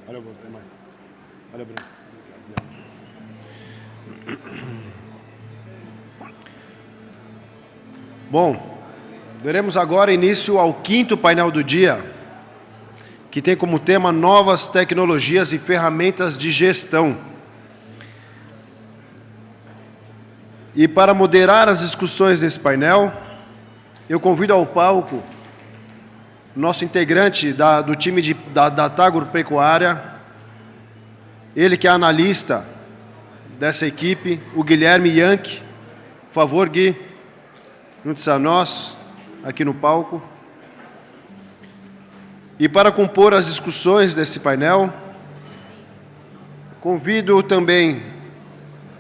Olha você, mãe. Olha, Bruno. Bom, daremos agora início ao quinto painel do dia, que tem como tema novas tecnologias e ferramentas de gestão. E para moderar as discussões nesse painel, eu convido ao palco nosso integrante do time da Data Agropecuária, ele que é analista dessa equipe, o Guilherme Yankee. Por favor, Gui, junte-se a nós aqui no palco. E para compor as discussões desse painel, convido também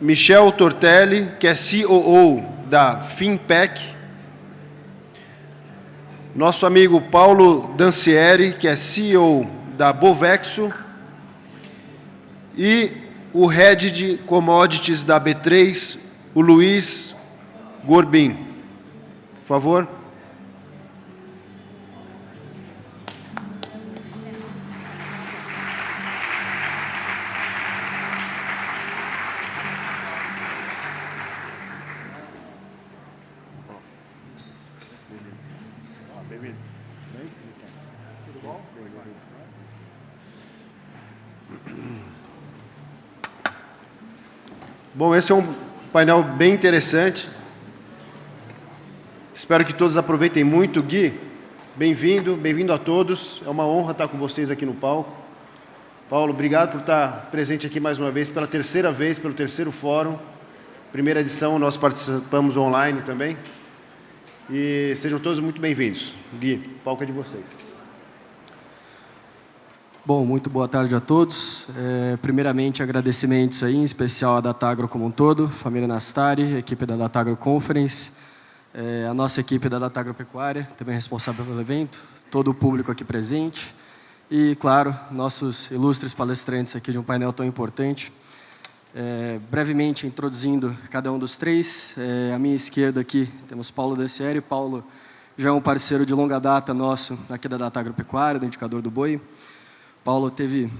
Michel Tortelli, que é COO da Finpec, nosso amigo Paulo Dancieri, que é CEO da Bovexo, e o Head de Commodities da B3, o Luiz Gorbin. Por favor. Bom, esse é um painel bem interessante. Espero que todos aproveitem muito. Gui, bem-vindo a todos. É uma honra estar com vocês aqui no palco. Paulo, obrigado por estar presente aqui mais uma vez, pela terceira vez, pelo terceiro fórum. Primeira edição, nós participamos online também. E sejam todos muito bem-vindos. Gui, o palco é de vocês. Bom, muito boa tarde a todos. Primeiramente, agradecimentos aí, em especial à Datagro como um todo, família Nastari, equipe da Datagro Conference, a nossa equipe da Data Agropecuária, também responsável pelo evento, todo o público aqui presente e, claro, nossos ilustres palestrantes aqui de um painel tão importante. Brevemente introduzindo cada um dos três, à minha esquerda aqui temos Paulo Dancieri. Paulo já é um parceiro de longa data nosso aqui da Data Agropecuária, do Indicador do Boi. Paulo teve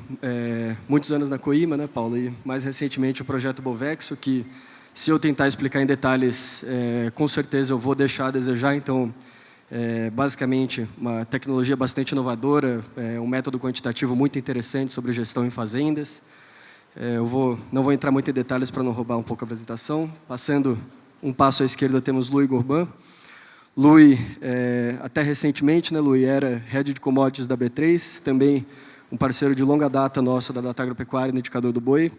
muitos anos na Coima, né, Paulo? E mais recentemente o projeto Bovexo, que se eu tentar explicar em detalhes, com certeza eu vou deixar a desejar. Então, basicamente, uma tecnologia bastante inovadora, um método quantitativo muito interessante sobre gestão em fazendas. Não vou entrar muito em detalhes para não roubar um pouco a apresentação. Passando um passo à esquerda, temos Luiz Gorbin. Luiz, até recentemente, né, Luiz era Head de Commodities da B3, também um parceiro de longa data nosso da Data Agropecuária no Indicador do Boi.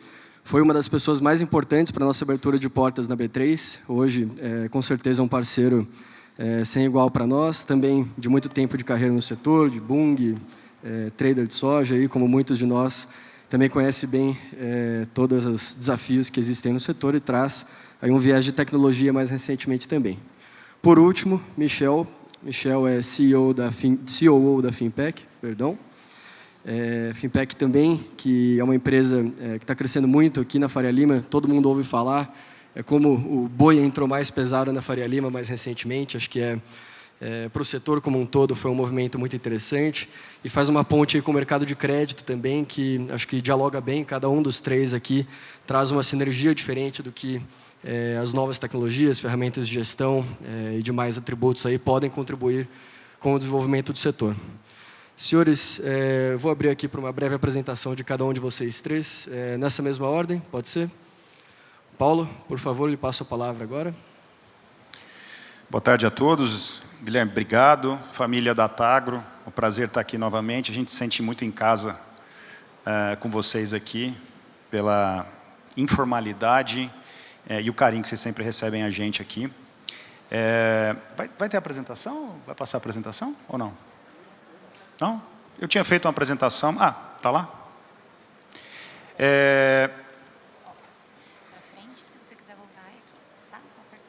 Foi uma das pessoas mais importantes para a nossa abertura de portas na B3. Hoje, com certeza, é um parceiro sem igual para nós. Também de muito tempo de carreira no setor, de Bung, trader de soja, e como muitos de nós, também conhece bem todos os desafios que existem no setor e traz aí um viés de tecnologia mais recentemente também. Por último, Michel. Michel é COO da Finpec, perdão. Finpec também, que é uma empresa que está crescendo muito aqui na Faria Lima, todo mundo ouve falar, como o boi entrou mais pesado na Faria Lima mais recentemente, acho que para o setor como um todo foi um movimento muito interessante e faz uma ponte aí com o mercado de crédito também, que acho que dialoga bem, cada um dos três aqui traz uma sinergia diferente do que as novas tecnologias, ferramentas de gestão e demais atributos aí podem contribuir com o desenvolvimento do setor. Senhores, vou abrir aqui para uma breve apresentação de cada um de vocês três, nessa mesma ordem, pode ser? Paulo, por favor, lhe passo a palavra agora. Boa tarde a todos. Guilherme, obrigado. Família Datagro, é um prazer estar aqui novamente. A gente se sente muito em casa com vocês aqui, pela informalidade e o carinho que vocês sempre recebem a gente aqui. Vai ter apresentação? Vai passar a apresentação ou não? Não? Eu tinha feito uma apresentação. Ah, está lá?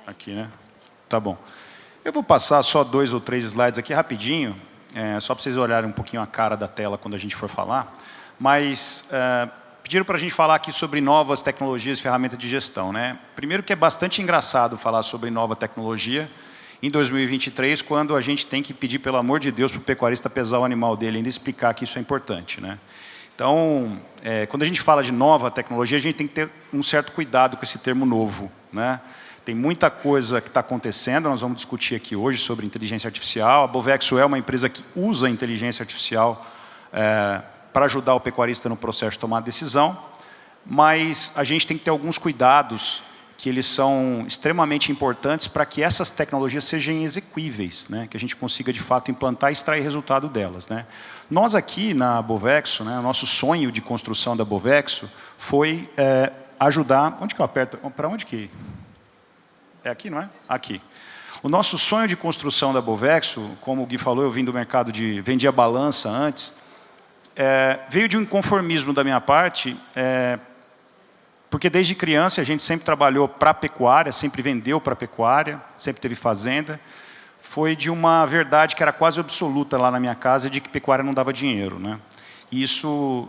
Aqui, né? Tá bom. Eu vou passar só 2 ou 3 slides aqui rapidinho, só para vocês olharem um pouquinho a cara da tela quando a gente for falar. Mas pediram para a gente falar aqui sobre novas tecnologias e ferramentas de gestão, né? Primeiro que é bastante engraçado falar sobre nova tecnologia em 2023, quando a gente tem que pedir, pelo amor de Deus, para o pecuarista pesar o animal dele e ainda explicar que isso é importante, né? Então, quando a gente fala de nova tecnologia, a gente tem que ter um certo cuidado com esse termo novo, né? Tem muita coisa que está acontecendo, nós vamos discutir aqui hoje sobre inteligência artificial. A Bovexo é uma empresa que usa a inteligência artificial para ajudar o pecuarista no processo de tomar decisão, mas a gente tem que ter alguns cuidados que eles são extremamente importantes para que essas tecnologias sejam execuíveis, né? Que a gente consiga, de fato, implantar e extrair resultado delas, né? Nós aqui na Bovexo, né, o nosso sonho de construção da Bovexo foi ajudar... Onde que eu aperto? Para onde que... É aqui, não é? Aqui. O nosso sonho de construção da Bovexo, como o Gui falou, eu vim do mercado vendia balança antes, veio de um inconformismo da minha parte, porque desde criança a gente sempre trabalhou para a pecuária, sempre vendeu para a pecuária, sempre teve fazenda. Foi de uma verdade que era quase absoluta lá na minha casa, de que pecuária não dava dinheiro, né? E isso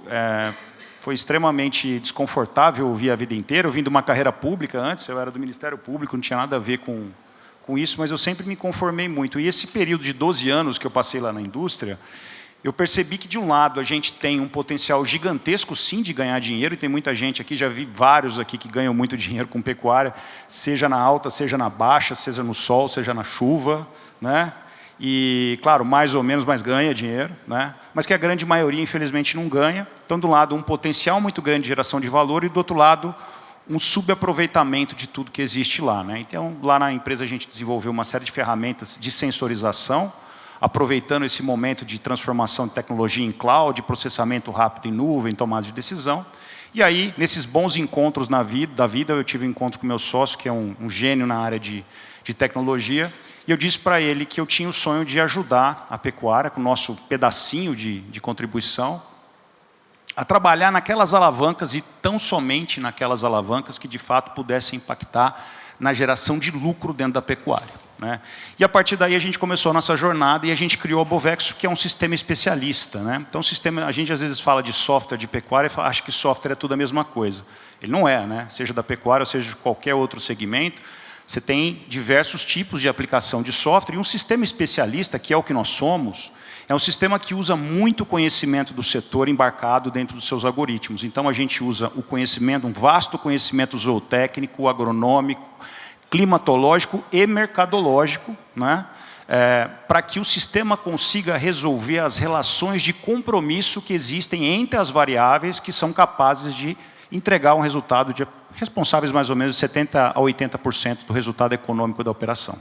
foi extremamente desconfortável ouvir a vida inteira. Eu vim de uma carreira pública antes, eu era do Ministério Público, não tinha nada a ver com isso, mas eu sempre me conformei muito. E esse período de 12 anos que eu passei lá na indústria, eu percebi que, de um lado, a gente tem um potencial gigantesco, sim, de ganhar dinheiro, e tem muita gente aqui, já vi vários aqui que ganham muito dinheiro com pecuária, seja na alta, seja na baixa, seja no sol, seja na chuva, né? E, claro, mais ou menos, mas ganha dinheiro, né? Mas que a grande maioria, infelizmente, não ganha. Então, de um lado, um potencial muito grande de geração de valor, e, do outro lado, um subaproveitamento de tudo que existe lá, né? Então, lá na empresa, a gente desenvolveu uma série de ferramentas de sensorização, aproveitando esse momento de transformação de tecnologia em cloud, processamento rápido em nuvem, tomada de decisão. E aí, nesses bons encontros da vida, eu tive um encontro com meu sócio, que é um gênio na área de tecnologia, e eu disse para ele que eu tinha o sonho de ajudar a pecuária, com o nosso pedacinho de contribuição, a trabalhar naquelas alavancas, e tão somente naquelas alavancas que, de fato, pudessem impactar na geração de lucro dentro da pecuária, né? E a partir daí a gente começou a nossa jornada e a gente criou a Bovexo, que é um sistema especialista, né? Então, a gente às vezes fala de software de pecuária e acha que software é tudo a mesma coisa. Ele não é, né? Seja da pecuária ou seja de qualquer outro segmento, você tem diversos tipos de aplicação de software, e um sistema especialista, que é o que nós somos, é um sistema que usa muito conhecimento do setor embarcado dentro dos seus algoritmos. Então, a gente usa o conhecimento, um vasto conhecimento zootécnico, agronômico, climatológico e mercadológico, né? Para que o sistema consiga resolver as relações de compromisso que existem entre as variáveis que são capazes de entregar um resultado responsáveis mais ou menos de 70% a 80% do resultado econômico da operação.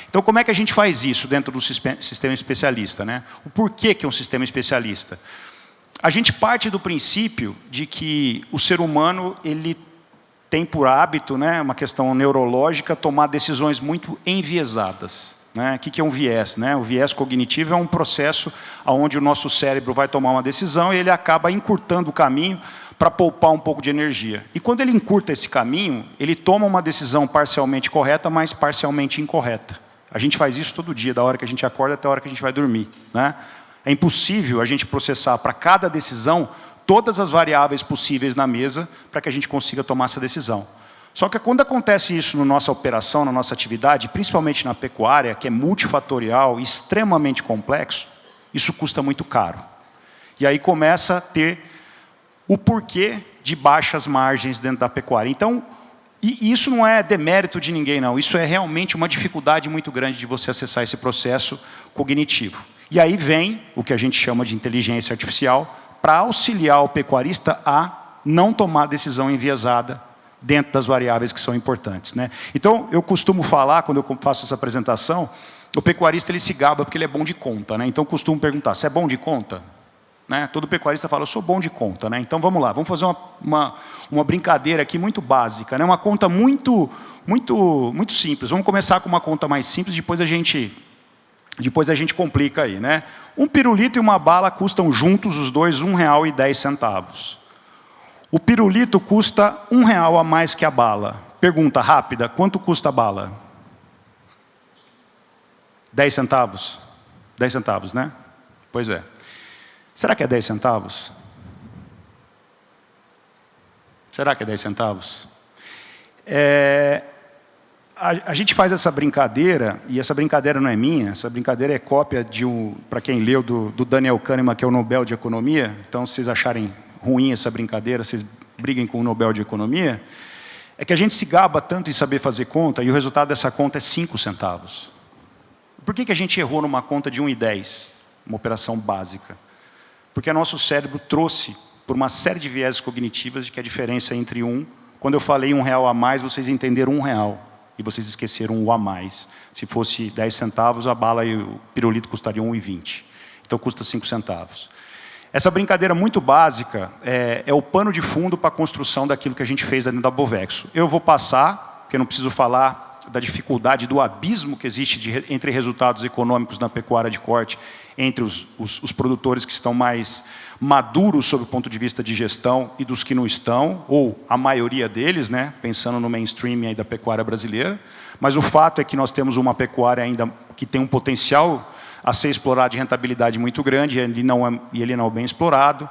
Então, como é que a gente faz isso dentro do sistema especialista, né? O porquê que é um sistema especialista? A gente parte do princípio de que o ser humano, ele tem por hábito, né, uma questão neurológica, tomar decisões muito enviesadas, né? O que é um viés, né? O viés cognitivo é um processo onde o nosso cérebro vai tomar uma decisão e ele acaba encurtando o caminho para poupar um pouco de energia. E quando ele encurta esse caminho, ele toma uma decisão parcialmente correta, mas parcialmente incorreta. A gente faz isso todo dia, da hora que a gente acorda até a hora que a gente vai dormir, né? É impossível a gente processar para cada decisão todas as variáveis possíveis na mesa para que a gente consiga tomar essa decisão. Só que quando acontece isso na nossa operação, na nossa atividade, principalmente na pecuária, que é multifatorial, extremamente complexo, isso custa muito caro. E aí começa a ter o porquê de baixas margens dentro da pecuária. Então, e isso não é demérito de ninguém, não. Isso é realmente uma dificuldade muito grande de você acessar esse processo cognitivo. E aí vem o que a gente chama de inteligência artificial, para auxiliar o pecuarista a não tomar decisão enviesada dentro das variáveis que são importantes, né? Então, eu costumo falar, quando eu faço essa apresentação, o pecuarista ele se gaba porque ele é bom de conta, né? Então, eu costumo perguntar, você é bom de conta? Né? Todo pecuarista fala, eu sou bom de conta, né? Então, vamos lá, vamos fazer uma brincadeira aqui muito básica, né? Uma conta muito simples. Vamos começar com uma conta mais simples, depois a gente complica aí, né? Um pirulito e uma bala custam juntos, os dois, R$1,10. O pirulito custa R$1 a mais que a bala. Pergunta rápida, quanto custa a bala? 10 centavos? 10 centavos, né? Pois é. Será que é 10 centavos? Será que é 10 centavos? A gente faz essa brincadeira, e essa brincadeira não é minha, essa brincadeira é cópia para quem leu, do Daniel Kahneman, que é o Nobel de Economia. Então, se vocês acharem ruim essa brincadeira, vocês briguem com o Nobel de Economia. É que a gente se gaba tanto em saber fazer conta, e o resultado dessa conta é 5 centavos. Por que a gente errou numa conta de 1,10? Uma operação básica. Porque o nosso cérebro trouxe, por uma série de vieses cognitivas, de que a diferença entre quando eu falei R$1 a mais, vocês entenderam R$1. E vocês esqueceram o a mais. Se fosse 10 centavos, a bala e o pirulito custariam 1,20. Então custa 5 centavos. Essa brincadeira muito básica é o pano de fundo para a construção daquilo que a gente fez dentro da Bovexo. Eu vou passar, porque eu não preciso falar da dificuldade, do abismo que existe entre resultados econômicos na pecuária de corte, entre os produtores que estão mais maduros sob o ponto de vista de gestão e dos que não estão, ou a maioria deles, né, pensando no mainstream aí da pecuária brasileira. Mas o fato é que nós temos uma pecuária ainda que tem um potencial a ser explorado de rentabilidade muito grande, e ele não é bem explorado,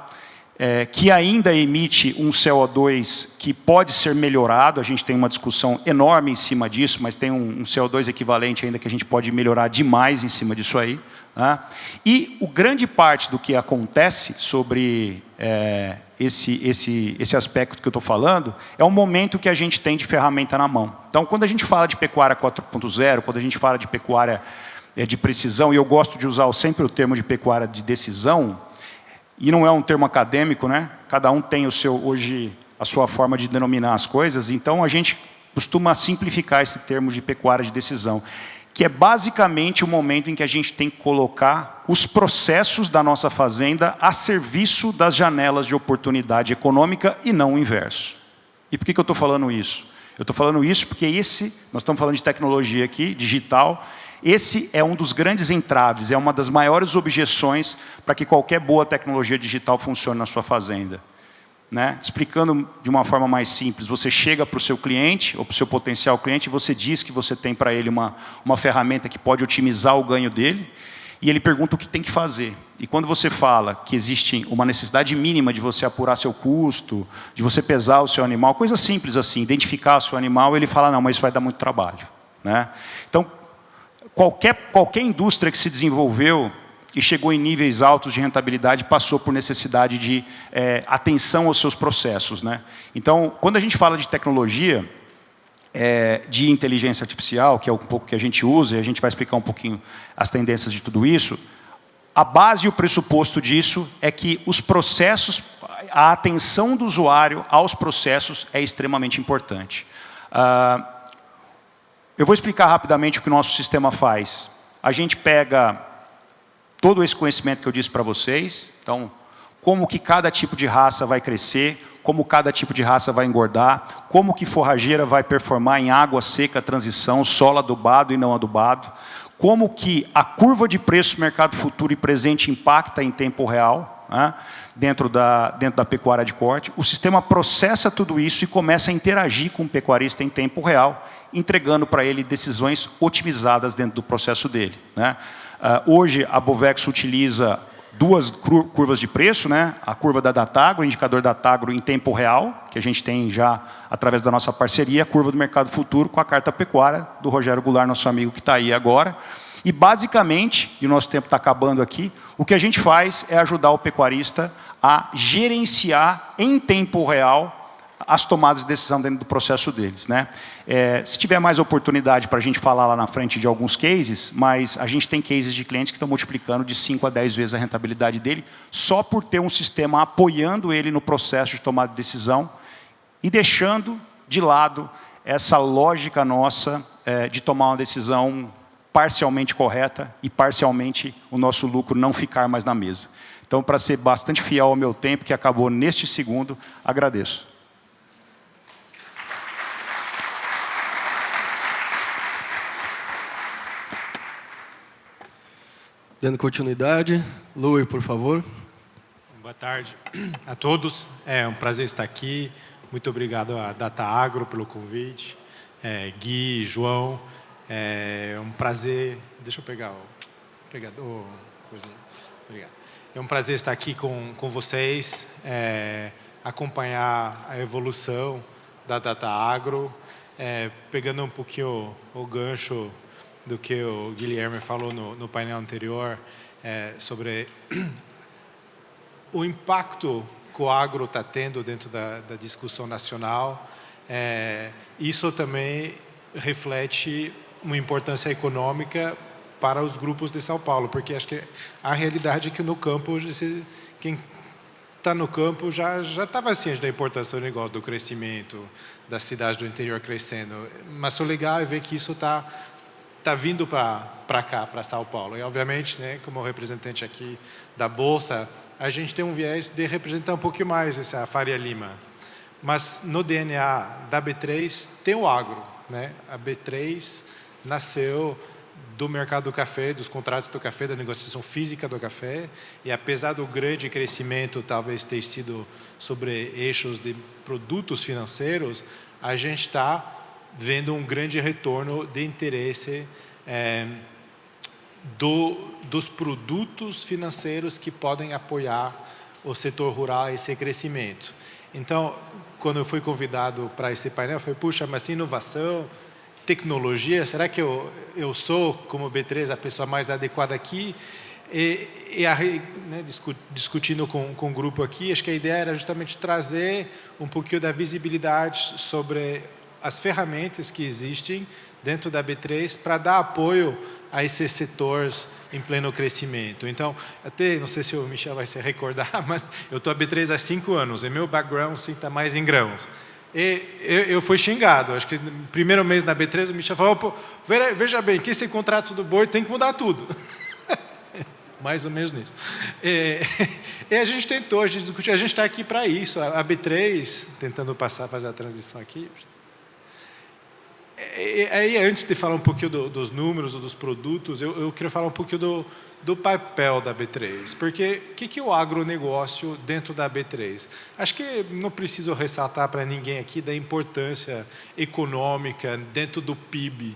que ainda emite um CO2 que pode ser melhorado. A gente tem uma discussão enorme em cima disso, mas tem um CO2 equivalente ainda que a gente pode melhorar demais em cima disso aí. Né? E grande parte do que acontece sobre esse aspecto que eu estou falando é o momento que a gente tem de ferramenta na mão. Então, quando a gente fala de pecuária 4.0, quando a gente fala de pecuária de precisão, e eu gosto de usar sempre o termo de pecuária de decisão, e não é um termo acadêmico, né? Cada um tem hoje a sua forma de denominar as coisas, então a gente costuma simplificar esse termo de pecuária de decisão, que é basicamente o momento em que a gente tem que colocar os processos da nossa fazenda a serviço das janelas de oportunidade econômica e não o inverso. E por que eu estou falando isso? Eu estou falando isso porque nós estamos falando de tecnologia aqui, digital. Esse é um dos grandes entraves, é uma das maiores objeções para que qualquer boa tecnologia digital funcione na sua fazenda. Né? Explicando de uma forma mais simples, você chega para o seu cliente, ou para o seu potencial cliente, e você diz que você tem para ele uma ferramenta que pode otimizar o ganho dele, e ele pergunta o que tem que fazer. E quando você fala que existe uma necessidade mínima de você apurar seu custo, de você pesar o seu animal, coisa simples assim, identificar o seu animal, ele fala, não, mas isso vai dar muito trabalho. Né? Então, qualquer indústria que se desenvolveu e chegou em níveis altos de rentabilidade passou por necessidade de atenção aos seus processos. Né? Então, quando a gente fala de tecnologia, de inteligência artificial, que é um pouco que a gente usa, e a gente vai explicar um pouquinho as tendências de tudo isso, a base e o pressuposto disso é que os processos, a atenção do usuário aos processos é extremamente importante. Eu vou explicar rapidamente o que o nosso sistema faz. A gente pega todo esse conhecimento que eu disse para vocês, então, como que cada tipo de raça vai crescer, como cada tipo de raça vai engordar, como que forrageira vai performar em água seca, transição, solo adubado e não adubado, como que a curva de preço mercado futuro e presente impacta em tempo real, né, dentro da pecuária de corte. O sistema processa tudo isso e começa a interagir com o pecuarista em tempo real, entregando para ele decisões otimizadas dentro do processo dele. Né? Hoje, a Bovexo utiliza 2 curvas de preço, né? A curva da Datagro, o indicador Datagro em tempo real, que a gente tem já através da nossa parceria, a curva do mercado futuro com a carta pecuária do Rogério Goulart, nosso amigo que está aí agora. E basicamente, e o nosso tempo está acabando aqui, o que a gente faz é ajudar o pecuarista a gerenciar em tempo real as tomadas de decisão dentro do processo deles. Né? Se tiver mais oportunidade para a gente falar lá na frente de alguns cases, mas a gente tem cases de clientes que estão multiplicando de 5 a 10 vezes a rentabilidade dele, só por ter um sistema apoiando ele no processo de tomada de decisão e deixando de lado essa lógica nossa de tomar uma decisão parcialmente correta e parcialmente o nosso lucro não ficar mais na mesa. Então, para ser bastante fiel ao meu tempo, que acabou neste segundo, agradeço. Dando continuidade, Louis, por favor. Boa tarde a todos. É um prazer estar aqui. Muito obrigado à Datagro pelo convite. Gui, João, é um prazer. Deixa eu pegar o pegador. Obrigado. É um prazer estar aqui com vocês, acompanhar a evolução da Datagro pegando um pouquinho o gancho do que o Guilherme falou no painel anterior, sobre o impacto que o agro está tendo dentro da discussão nacional, isso também reflete uma importância econômica para os grupos de São Paulo, porque acho que a realidade é que no campo, quem está no campo já estava ciente da importância do negócio, do crescimento, da cidade do interior crescendo, mas o legal é ver que isso está vindo para cá, para São Paulo. E, obviamente, né, como representante aqui da Bolsa, a gente tem um viés de representar um pouquinho mais essa Faria Lima. Mas no DNA da B3 tem o agro, né? A B3 nasceu do mercado do café, dos contratos do café, da negociação física do café, e apesar do grande crescimento talvez ter sido sobre eixos de produtos financeiros, a gente está vendo um grande retorno de interesse dos produtos financeiros que podem apoiar o setor rural a esse crescimento. Então, quando eu fui convidado para esse painel, eu falei, puxa, mas inovação, tecnologia, será que eu sou, como B3, a pessoa mais adequada aqui? Né, discutindo com o grupo aqui, acho que a ideia era justamente trazer um pouquinho da visibilidade sobre as ferramentas que existem dentro da B3 para dar apoio a esses setores em pleno crescimento. Então, até, não sei se o Michel vai se recordar, mas eu estou a B3 há 5 anos, e meu background está mais em grãos. E eu fui xingado, acho que no primeiro mês na B3 o Michel falou, pô, veja bem, que esse contrato do boi tem que mudar tudo. Mais ou menos nisso. E a gente tentou, a gente discutiu, a gente está aqui para isso. A B3, tentando fazer a transição aqui. Aí, antes de falar um pouquinho dos números ou dos produtos, eu queria falar um pouquinho do papel da B3. Porque o que é o agronegócio dentro da B3? Acho que não preciso ressaltar para ninguém aqui da importância econômica dentro do PIB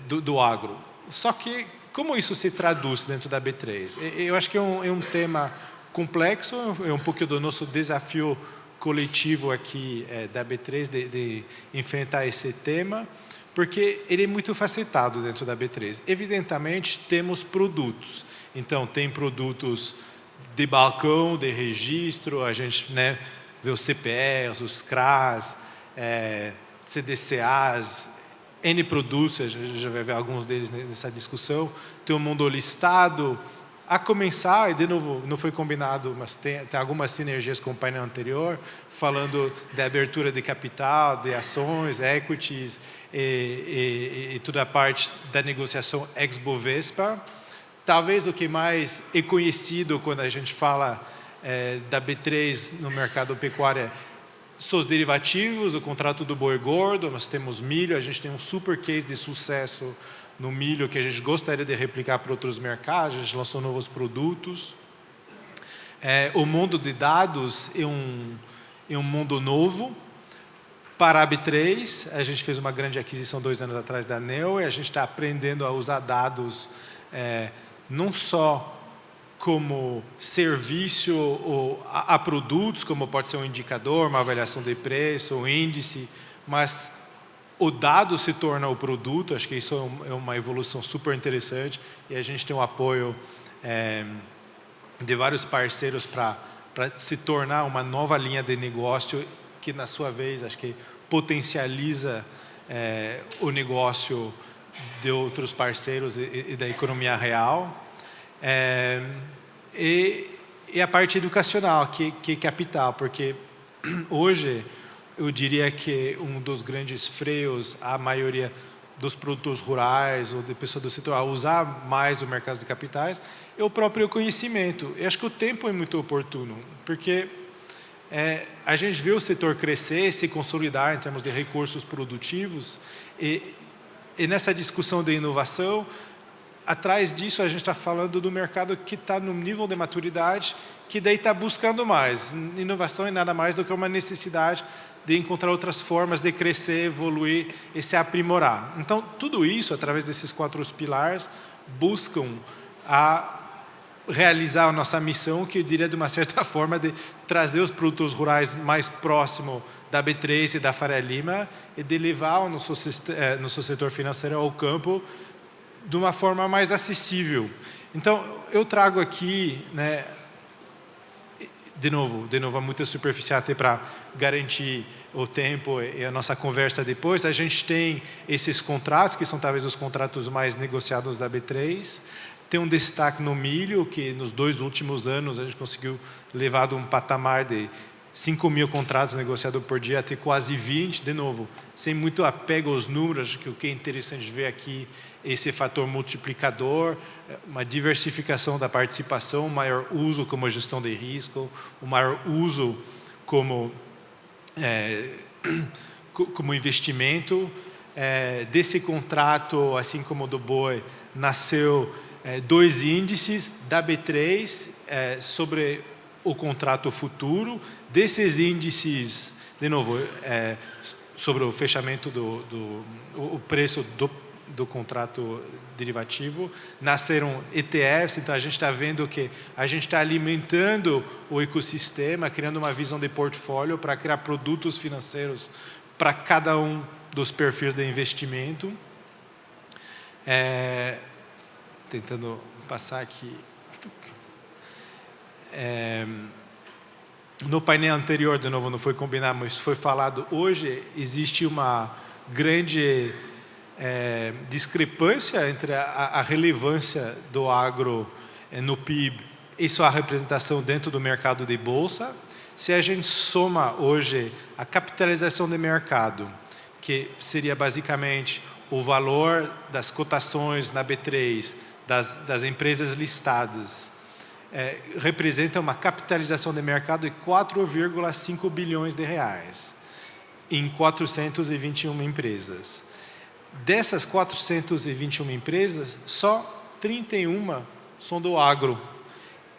do agro. Só que, como isso se traduz dentro da B3? Eu acho que é um tema complexo, é um pouquinho do nosso desafio coletivo aqui da B3 de enfrentar esse tema, porque ele é muito facetado dentro da B3. Evidentemente, temos produtos. Então, tem produtos de balcão, de registro, a gente, né, vê os CPEs, os CRAs, CDCAs, N produtos, a gente já vai ver alguns deles nessa discussão. Tem um mundo listado. A começar, e de novo, não foi combinado, mas tem algumas sinergias com o painel anterior, falando da abertura de capital, de ações, equities, e toda a parte da negociação ex-Bovespa. Talvez o que mais é conhecido quando a gente fala da B3 no mercado pecuário são os derivativos, o contrato do boi gordo, nós temos milho, a gente tem um super case de sucesso no milho que a gente gostaria de replicar para outros mercados, a gente lançou novos produtos. O mundo de dados é um mundo novo. Para a B3, a gente fez uma grande aquisição 2 anos atrás da Neo, e a gente está aprendendo a usar dados não só como serviço ou a produtos, como pode ser um indicador, uma avaliação de preço, um índice, mas o dado se torna o produto. Acho que isso é uma evolução super interessante, e a gente tem um apoio de vários parceiros para se tornar uma nova linha de negócio que, na sua vez, acho que potencializa o negócio de outros parceiros e da economia real. E a parte educacional, que é capital, porque hoje eu diria que um dos grandes freios à maioria dos produtores rurais ou de pessoas do setor a usar mais o mercado de capitais é o próprio conhecimento. Eu acho que o tempo é muito oportuno, porque a gente vê o setor crescer, se consolidar em termos de recursos produtivos, e nessa discussão de inovação, atrás disso a gente está falando do mercado que está no nível de maturidade, que daí está buscando mais. Inovação é nada mais do que uma necessidade de encontrar outras formas de crescer, evoluir e se aprimorar. Então, tudo isso, através desses 4 pilares, buscam realizar a nossa missão, que eu diria de uma certa forma de trazer os produtos rurais mais próximo da B3 e da Faria Lima e de levar o nosso setor financeiro ao campo de uma forma mais acessível. Então, eu trago aqui, né, de novo, é muito superficial até para garantir o tempo e a nossa conversa depois. A gente tem esses contratos, que são talvez os contratos mais negociados da B3. Tem um destaque no milho, que nos 2 últimos anos a gente conseguiu levar de um patamar de 5.000 contratos negociados por dia até quase 20, de novo, sem muito apego aos números, que o que é interessante ver aqui é esse fator multiplicador, uma diversificação da participação, um maior uso como gestão de risco, um maior uso como investimento. Desse contrato, assim como do boi, nasceu 2 índices da B3 sobre o contrato futuro. Desses índices, de novo, sobre o fechamento o preço do contrato derivativo, nasceram ETFs. Então a gente está vendo que a gente está alimentando o ecossistema, criando uma visão de portfólio para criar produtos financeiros para cada um dos perfis de investimento. Tentando passar aqui. No painel anterior, de novo, não foi combinado, mas foi falado hoje, existe uma grande discrepância entre a relevância do agro no PIB e sua representação dentro do mercado de bolsa. Se a gente soma hoje a capitalização de mercado, que seria basicamente o valor das cotações na B3, das empresas listadas, representa uma capitalização de mercado de 4,5 bilhões de reais em 421 empresas. Dessas 421 empresas, só 31 são do agro.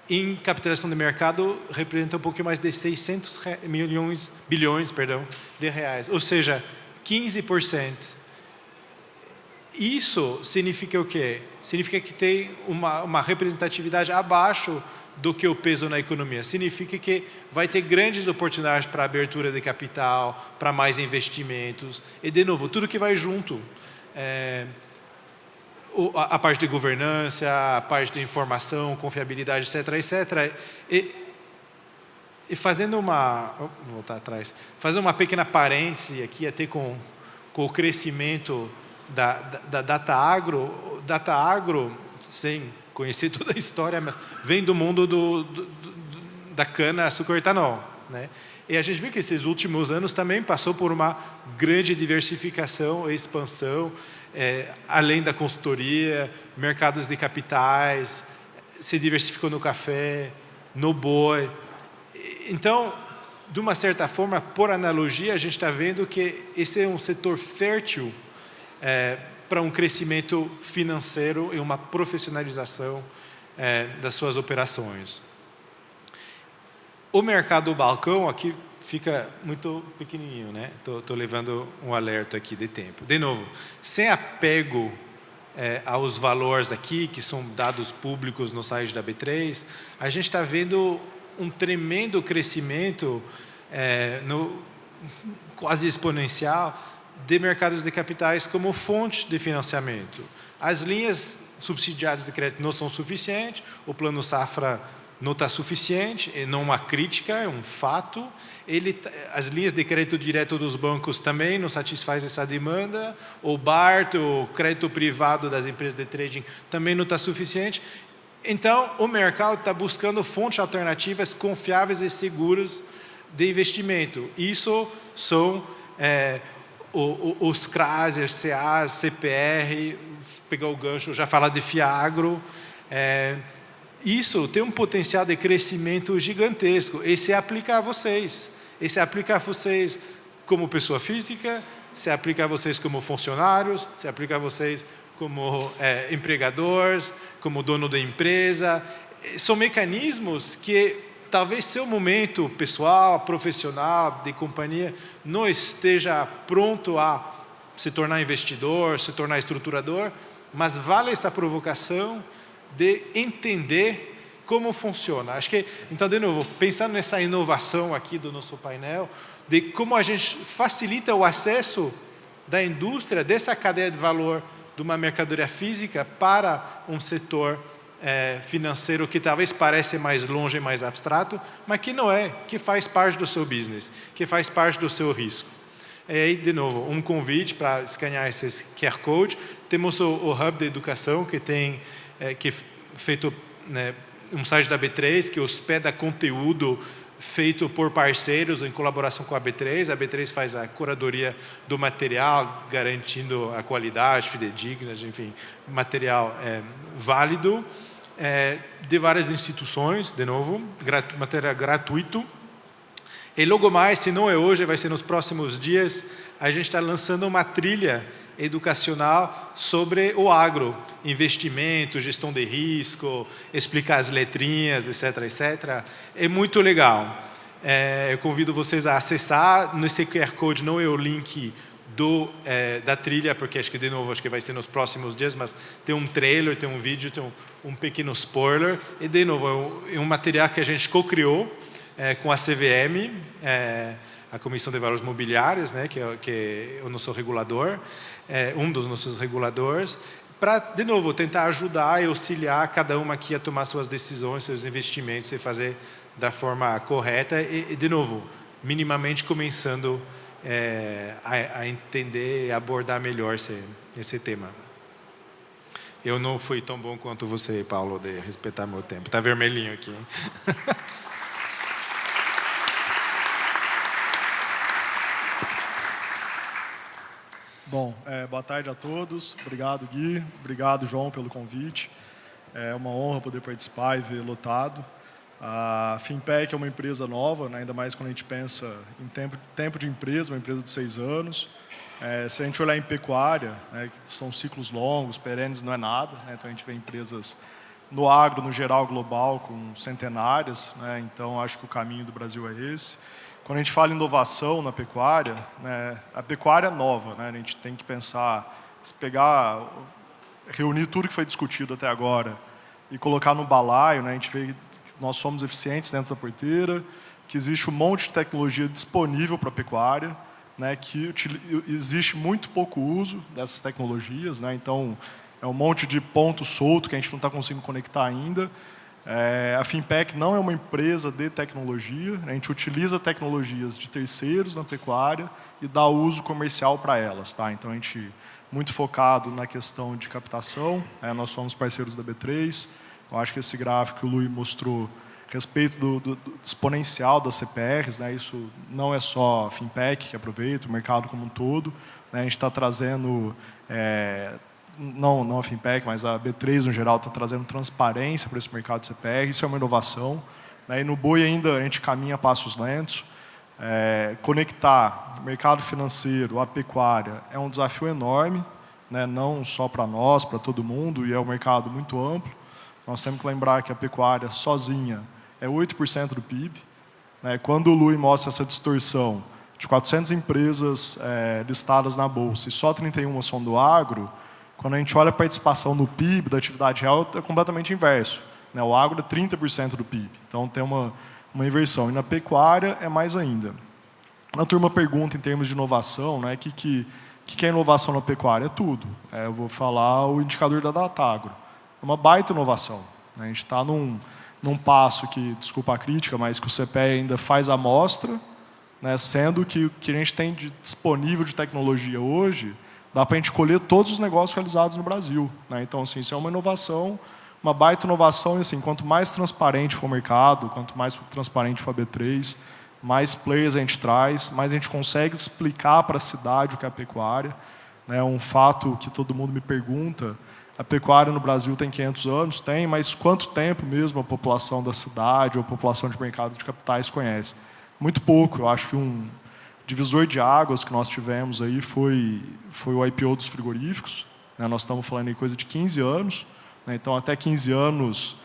Em capitalização de mercado, representa um pouco mais de 600 bilhões de reais, ou seja, 15%. Isso significa o quê? Significa que tem uma representatividade abaixo do que o peso na economia. Significa que vai ter grandes oportunidades para abertura de capital, para mais investimentos. E, de novo, tudo que vai junto. A parte de governança, a parte de informação, confiabilidade, etc. E fazendo vou voltar atrás. Fazer uma pequena parêntese aqui, até com o crescimento da Data Agro. Data Agro, sem conhecer toda a história, mas vem do mundo da cana, açúcar e etanol, né? E a gente viu que esses últimos anos também passou por uma grande diversificação e expansão, além da consultoria, mercados de capitais, se diversificou no café, no boi. Então, de uma certa forma, por analogia, a gente está vendo que esse é um setor fértil para um crescimento financeiro e uma profissionalização das suas operações. O mercado do balcão aqui fica muito pequenininho, né? Estou levando um alerta aqui de tempo. De novo, sem apego aos valores aqui, que são dados públicos no site da B3, a gente está vendo um tremendo crescimento quase exponencial de mercados de capitais como fonte de financiamento. As linhas subsidiadas de crédito não são suficientes, o plano safra não está suficiente, e não uma crítica, é um fato. As linhas de crédito direto dos bancos também não satisfazem essa demanda, o BART, o crédito privado das empresas de trading, também não está suficiente. Então, o mercado está buscando fontes alternativas confiáveis e seguras de investimento. Isso são os CRAs, CAs, CPR, pegar o gancho, já falar de Fiagro. Isso tem um potencial de crescimento gigantesco. E se aplica a vocês. E se aplica a vocês como pessoa física, se aplica a vocês como funcionários, se aplica a vocês como empregadores, como dono da empresa. São mecanismos que talvez seu momento pessoal, profissional, de companhia, não esteja pronto a se tornar investidor, se tornar estruturador, mas vale essa provocação de entender como funciona. Acho que, então, de novo, pensando nessa inovação aqui do nosso painel, de como a gente facilita o acesso da indústria, dessa cadeia de valor de uma mercadoria física para um setor financeiro que talvez pareça mais longe, mais abstrato, mas que não é, que faz parte do seu business, que faz parte do seu risco. E aí, de novo, um convite para escanear esses QR Code. Temos o Hub de Educação, que tem feito um site da B3, que hospeda conteúdo feito por parceiros em colaboração com a B3. A B3 faz a curadoria do material, garantindo a qualidade, fidedigna, enfim, material válido, de várias instituições, de novo, material gratuito. E logo mais, se não é hoje, vai ser nos próximos dias, a gente está lançando uma trilha educacional sobre o agro, investimento, gestão de risco, explicar as letrinhas, etc, etc. É muito legal. Eu convido vocês a acessar. Nesse QR Code não é o link da trilha, porque acho que, de novo, acho que vai ser nos próximos dias, mas tem um trailer, tem um vídeo, tem um pequeno spoiler. E, de novo, é um material que a gente co-criou com a CVM, a Comissão de Valores Mobiliários, né, que é o nosso regulador, um dos nossos reguladores, para, de novo, tentar ajudar e auxiliar cada uma aqui a tomar suas decisões, seus investimentos e fazer da forma correta e, de novo, minimamente começando a entender e abordar melhor esse tema. Eu não fui tão bom quanto você, Paulo, de respeitar meu tempo. Está vermelhinho aqui, hein? Bom, boa tarde a todos. Obrigado, Gui. Obrigado, João, pelo convite. É uma honra poder participar e ver lotado. A Finpec é uma empresa nova, né, ainda mais quando a gente pensa em tempo de empresa, uma empresa de 6 anos. Se a gente olhar em pecuária, né, que são ciclos longos, perenes não é nada, né, então a gente vê empresas no agro, no geral, global, com centenárias, né, então acho que o caminho do Brasil é esse. Quando a gente fala em inovação na pecuária, né, a pecuária é nova, né, a gente tem que pensar, se pegar, reunir tudo que foi discutido até agora e colocar no balaio, né, a gente vê que nós somos eficientes dentro da porteira, que existe um monte de tecnologia disponível para a pecuária, né, que existe muito pouco uso dessas tecnologias, né, então é um monte de ponto solto que a gente não está conseguindo conectar ainda. A Finpec não é uma empresa de tecnologia, a gente utiliza tecnologias de terceiros na pecuária e dá uso comercial para elas. Tá? Então, a gente muito focado na questão de captação, nós somos parceiros da B3, eu acho que esse gráfico que o Luiz mostrou a respeito do exponencial das CPRs, né, isso não é só a Finpec que aproveita, o mercado como um todo, né, a gente está trazendo... não a Finpec, mas a B3 no geral está trazendo transparência para esse mercado de CPR, isso é uma inovação. Né? E no boi ainda a gente caminha a passos lentos. Conectar o mercado financeiro à pecuária é um desafio enorme, né? Não só para nós, para todo mundo, e é um mercado muito amplo. Nós temos que lembrar que a pecuária sozinha é 8% do PIB. Né? Quando o Luiz mostra essa distorção de 400 empresas listadas na Bolsa e só 31 são do agro, quando a gente olha a participação no PIB da atividade real, é completamente inverso. Né? O agro é 30% do PIB, então tem uma inversão. E na pecuária é mais ainda. A turma pergunta em termos de inovação, né, que é inovação na pecuária? É tudo. Eu vou falar o indicador da Datagro. É uma baita inovação. Né? A gente está num passo que, desculpa a crítica, mas que o CPE ainda faz a amostra, né, sendo que o que a gente tem disponível de tecnologia hoje dá para a gente colher todos os negócios realizados no Brasil. Né? Então, assim, isso é uma inovação, uma baita inovação, e assim, quanto mais transparente for o mercado, quanto mais transparente for a B3, mais players a gente traz, mais a gente consegue explicar para a cidade o que é a pecuária. Né? Um fato que todo mundo me pergunta, a pecuária no Brasil tem 500 anos? Tem, mas quanto tempo mesmo a população da cidade ou a população de mercado de capitais conhece? Muito pouco. Eu acho que um divisor de águas que nós tivemos aí foi o IPO dos frigoríficos. Né? Nós estamos falando em coisa de 15 anos. Né? Então, até 15 anos,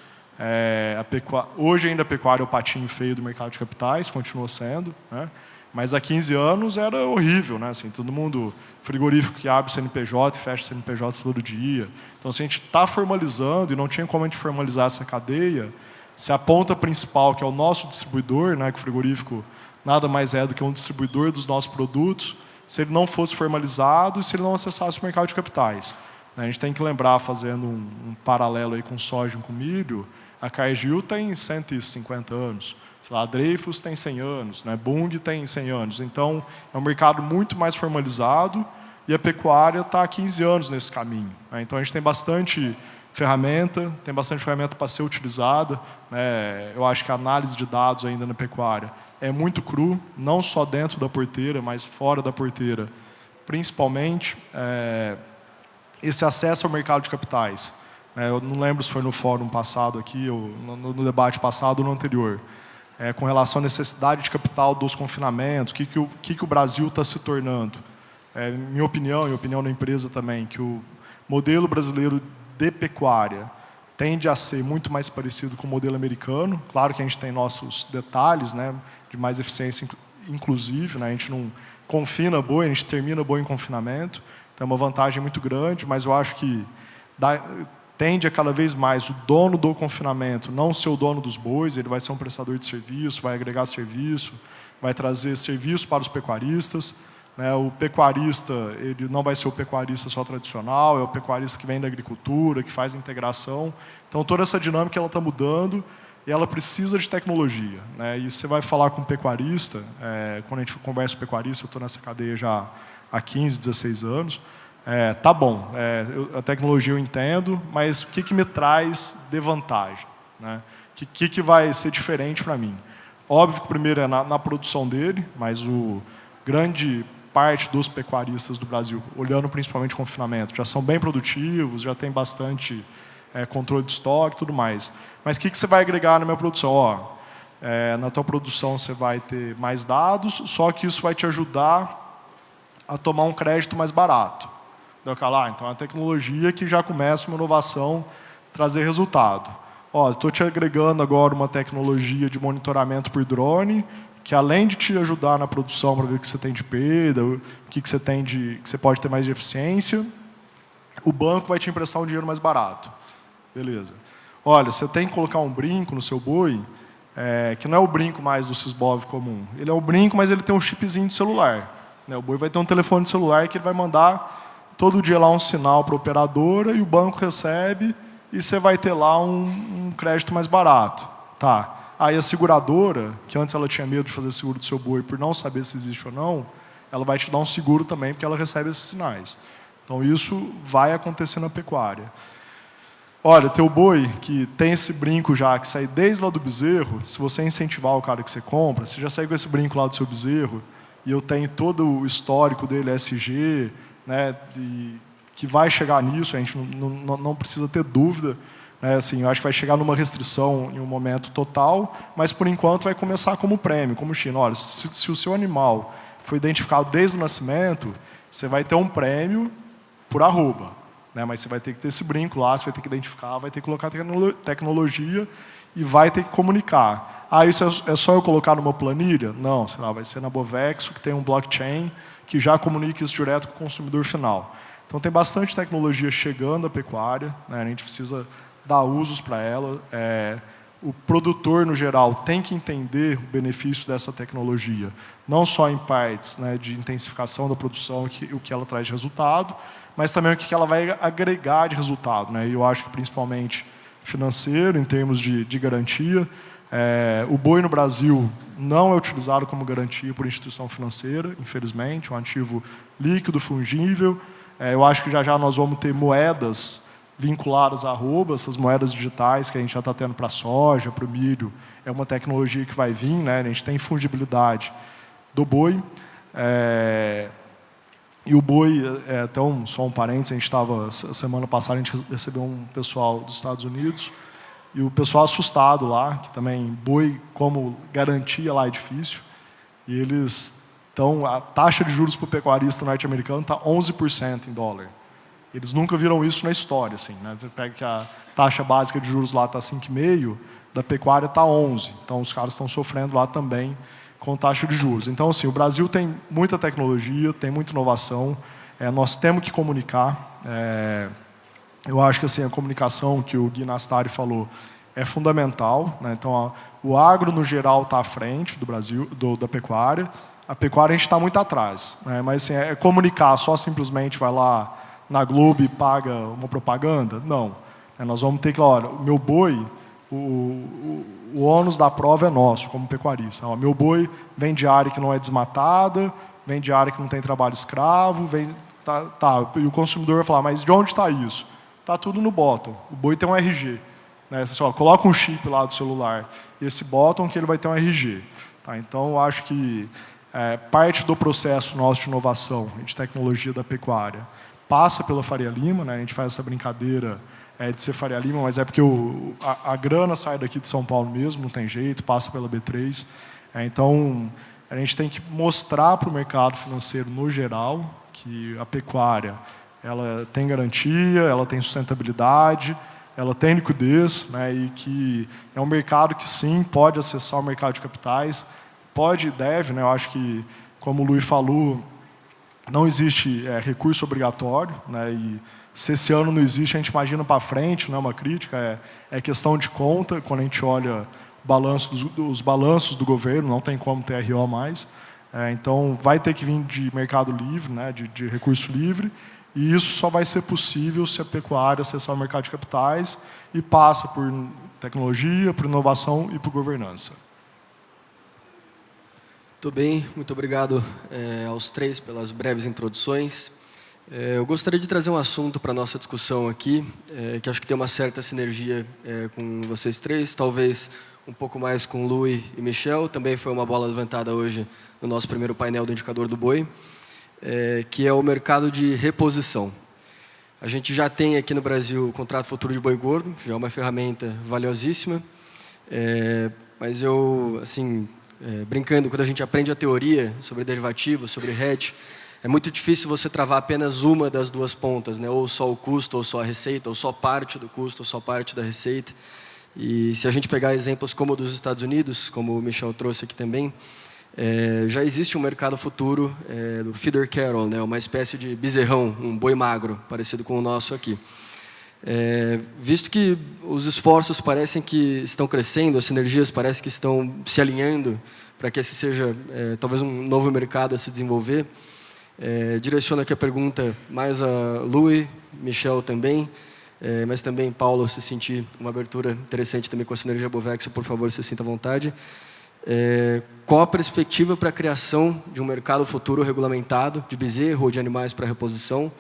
hoje ainda a pecuária é o patinho feio do mercado de capitais, continua sendo. Né? Mas há 15 anos era horrível. Né? Assim, todo mundo, frigorífico que abre CNPJ e fecha CNPJ todo dia. Então, se a gente está formalizando, e não tinha como a gente formalizar essa cadeia, Se a ponta principal, que é o nosso distribuidor, né, que o frigorífico nada mais é do que um distribuidor dos nossos produtos, se ele não fosse formalizado e se ele não acessasse o mercado de capitais. A gente tem que lembrar, fazendo um paralelo aí com soja e com milho, a Cargill tem 150 anos, sei lá, a Dreyfus tem 100 anos, né, Bunge tem 100 anos. Então, é um mercado muito mais formalizado e a pecuária está há 15 anos nesse caminho, né. Então, a gente tem bastante ferramenta para ser utilizada, né. Eu acho que a análise de dados ainda na pecuária é muito cru, não só dentro da porteira, mas fora da porteira, principalmente. Esse acesso ao mercado de capitais. Eu não lembro se foi no fórum passado aqui, ou no debate passado ou no anterior, com relação à necessidade de capital dos confinamentos, o que o Brasil está se tornando. Minha opinião, e a opinião da empresa também, que o modelo brasileiro de pecuária tende a ser muito mais parecido com o modelo americano. Claro que a gente tem nossos detalhes, né, de mais eficiência, inclusive, né, a gente não confina boi, a gente termina boi em confinamento. É uma vantagem muito grande, mas eu acho que tende a cada vez mais o dono do confinamento não ser o dono dos bois, ele vai ser um prestador de serviço, vai agregar serviço, vai trazer serviço para os pecuaristas. O pecuarista, ele não vai ser o pecuarista só tradicional, é o pecuarista que vem da agricultura, que faz a integração. Então, toda essa dinâmica está mudando e ela precisa de tecnologia. E você vai falar com um pecuarista, quando a gente conversa com pecuarista, eu estou nessa cadeia já há 15, 16 anos, tá bom, a tecnologia eu entendo, mas o que me traz de vantagem? O que vai ser diferente para mim? Óbvio que o primeiro é na produção dele, mas grande parte dos pecuaristas do Brasil, olhando principalmente o confinamento, já são bem produtivos, já tem bastante controle de estoque e tudo mais. Mas o que você vai agregar na minha produção? Na tua produção você vai ter mais dados, só que isso vai te ajudar a tomar um crédito mais barato. Então, é uma tecnologia que já começa uma inovação a trazer resultado. Estou te agregando agora uma tecnologia de monitoramento por drone, que além de te ajudar na produção para ver o que você tem de perda, o que você pode ter mais de eficiência, o banco vai te emprestar um dinheiro mais barato. Beleza. Você tem que colocar um brinco no seu boi, que não é o brinco mais do Sysbov comum. Ele é o brinco, mas ele tem um chipzinho de celular. O boi vai ter um telefone de celular que ele vai mandar todo dia lá um sinal para a operadora e o banco recebe e você vai ter lá um crédito mais barato. Tá. Aí a seguradora, que antes ela tinha medo de fazer seguro do seu boi por não saber se existe ou não, ela vai te dar um seguro também porque ela recebe esses sinais. Então isso vai acontecer na pecuária. Teu boi que tem esse brinco já, que sai desde lá do bezerro, se você incentivar o cara que você compra, você já sai com esse brinco lá do seu bezerro, e eu tenho todo o histórico dele, SG, que vai chegar nisso, a gente não precisa ter dúvida. Assim, eu acho que vai chegar numa restrição em um momento total, mas por enquanto vai começar como prêmio, como China. Se o seu animal foi identificado desde o nascimento, você vai ter um prêmio por arroba. Mas você vai ter que ter esse brinco lá, você vai ter que identificar, vai ter que colocar tecnologia e vai ter que comunicar. Isso é só eu colocar numa planilha? Não, sei lá, vai ser na Bovexo, que tem um blockchain que já comunica isso direto com o consumidor final. Então tem bastante tecnologia chegando à pecuária, a gente precisa dar usos para ela. O produtor, no geral, tem que entender o benefício dessa tecnologia, não só em partes de intensificação da produção, o que ela traz de resultado, mas também o que ela vai agregar de resultado. E eu acho que principalmente financeiro, em termos de garantia. O boi no Brasil não é utilizado como garantia por instituição financeira, infelizmente, um ativo líquido, fungível. Eu acho que já nós vamos ter moedas vinculadas à arroba, essas moedas digitais que a gente já está tendo para a soja, para o milho. É uma tecnologia que vai vir, a gente tem fungibilidade do boi. E o boi, então, só um parênteses, a gente estava, semana passada, a gente recebeu um pessoal dos Estados Unidos, e o pessoal assustado lá, que também boi como garantia lá é difícil, e eles estão, a taxa de juros para o pecuarista norte-americano está 11% em dólar. Eles nunca viram isso na história. Assim, Você pega que a taxa básica de juros lá está 5,5%, da pecuária está 11%. Então, os caras estão sofrendo lá também com taxa de juros. Então, assim, o Brasil tem muita tecnologia, tem muita inovação, nós temos que comunicar. Eu acho que assim, a comunicação que o Gui Nastari falou é fundamental, né? Então, o agro, no geral, está à frente do Brasil, da pecuária. A pecuária a gente está muito atrás, né? Mas assim, comunicar só simplesmente vai lá na Globo e paga uma propaganda? Não. Nós vamos ter que, olha, o meu boi, o ônus da prova é nosso, como pecuarista. Ó, meu boi vem de área que não é desmatada, vem de área que não tem trabalho escravo, e o consumidor vai falar, mas de onde está isso? Está tudo no bottom. O boi tem um RG. Né? Você, ó, coloca um chip lá do celular, esse bottom que ele vai ter um RG. Tá? Então, eu acho que parte do processo nosso de inovação e de tecnologia da pecuária passa pela Faria Lima, né? A gente faz essa brincadeira de ser Faria Lima, mas é porque a grana sai daqui de São Paulo mesmo, não tem jeito, passa pela B3. Então, a gente tem que mostrar para o mercado financeiro no geral que a pecuária ela tem garantia, ela tem sustentabilidade, ela tem liquidez, né, e que é um mercado que sim pode acessar o mercado de capitais, pode e deve, né, eu acho que, como o Luiz falou, não existe recurso obrigatório, né, e se esse ano não existe, a gente imagina para frente, não é uma crítica, é questão de conta, quando a gente olha os balanços do governo, não tem como ter RO mais, então vai ter que vir de mercado livre, né, de recurso livre, e isso só vai ser possível se a pecuária acessar o mercado de capitais e passa por tecnologia, por inovação e por governança. Muito bem, muito obrigado aos três pelas breves introduções. Eu gostaria de trazer um assunto para a nossa discussão aqui, que acho que tem uma certa sinergia com vocês três, talvez um pouco mais com Louis e Michel, também foi uma bola levantada hoje no nosso primeiro painel do indicador do boi, que é o mercado de reposição. A gente já tem aqui no Brasil o contrato futuro de boi gordo, já é uma ferramenta valiosíssima, mas eu, assim, brincando, quando a gente aprende a teoria sobre derivativos, sobre hedge, é muito difícil você travar apenas uma das duas pontas, né? Ou só o custo, ou só a receita, ou só parte do custo, ou só parte da receita. E se a gente pegar exemplos como o dos Estados Unidos, como o Michel trouxe aqui também, já existe um mercado futuro do feeder cattle, né? Uma espécie de bezerrão, um boi magro, parecido com o nosso aqui. Visto que os esforços parecem que estão crescendo, as sinergias parecem que estão se alinhando para que esse seja talvez um novo mercado a se desenvolver, direciono aqui a pergunta mais a Louis, Michel também, mas também Paulo, se sentir uma abertura interessante também com a sinergia Bovexo, por favor, se sinta à vontade. Qual a perspectiva para a criação de um mercado futuro regulamentado de bezerro ou de animais para reposição?